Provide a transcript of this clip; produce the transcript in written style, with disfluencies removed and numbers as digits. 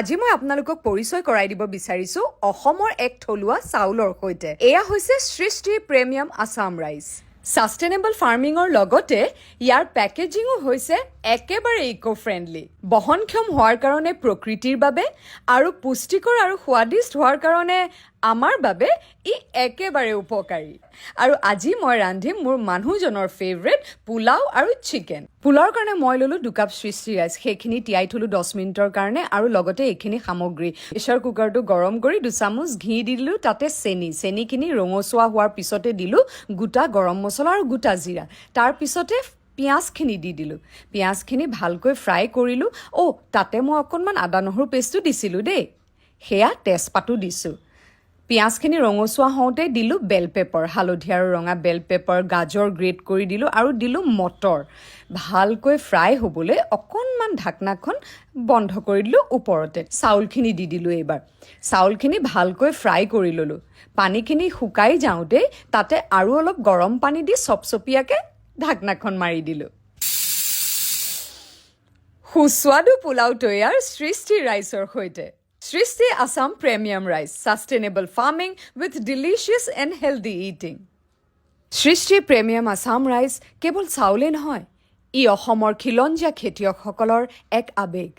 আজি মই আপোনালোকক পৰিচয় কৰাই দিব বিচাৰিছো অসমৰ এক থলুৱা চাউলৰ সৈতে। এয়া হৈছে সৃষ্টি প্ৰিমিয়াম আসাম ৰাইচ। সাস্টেইনেবল ফাৰ্মিঙৰ লগতে ইয়াৰ পেকেজিঙো হৈছে একেবাৰে ইকো ফ্ৰেণ্ডলি। বহনক্ষম হোৱাৰ কাৰণে প্ৰকৃতিৰ বাবে আৰু পুষ্টিকৰ আৰু স্বাদিষ্ট হোৱাৰ কাৰণে আমাৰ বাবে ই একেবাৰে উপকাৰী। আৰু আজি মই ৰান্ধিম মোৰ মানুহজনৰ ফেভৰেট পোলাও আৰু চিকেন। পোলাওৰ কাৰণে মই ল'লো 2 কাপ সৃষ্টি ৰাইচ, সেইখিনি তিয়াই থলো 10 মিনিটৰ কাৰণে আৰু লগতে এইখিনি সামগ্ৰী। প্ৰেছাৰ কুকাৰটো গৰম কৰি 2 চামুচ ঘি দি দিলোঁ, তাতে চেনিখিনি ৰঙচুৱা হোৱাৰ পিছতে দিলোঁ গোটা গৰম মছলা আৰু গোটা জিৰা। তাৰ পিছতে পিঁয়াজখিনি দি দিলোঁ। পিঁয়াজখিনি ভালকৈ ফ্ৰাই কৰিলোঁ। তাতে মই অকণমান আদা নহৰু পেষ্টটো দিছিলোঁ দেই। সেয়া তেজপাতো দিছোঁ। পিঁয়াজখিনি ৰঙচুৱা হওঁতে দিলোঁ বেল পেপাৰ, হালধীয়া আৰু ৰঙা বেল পেপাৰ, গাজৰ গ্ৰেট কৰি দিলোঁ আৰু দিলোঁ মটৰ। ভালকৈ ফ্ৰাই হ'বলৈ অকণমান ঢাকনাখন বন্ধ কৰি দিলোঁ ওপৰতে। চাউলখিনি দি দিলোঁ এইবাৰ। চাউলখিনি ভালকৈ ফ্ৰাই কৰি ল'লোঁ। পানীখিনি শুকাই যাওঁতেই তাতে আৰু অলপ গৰম পানী দি চপচপীয়াকৈ ঢাকনাখন মাৰি দিলোঁ। সুস্বাদু পোলাও তৈয়াৰ সৃষ্টি ৰাইচৰ সৈতে। Srishti Assam premium rice, sustainable farming with delicious and healthy eating. Srishti premium Assam rice কেৱল চাউলেই নহয়, ই অসমৰ খিলঞ্জীয়া খেতিয়কসকলৰ এক আৱেগ।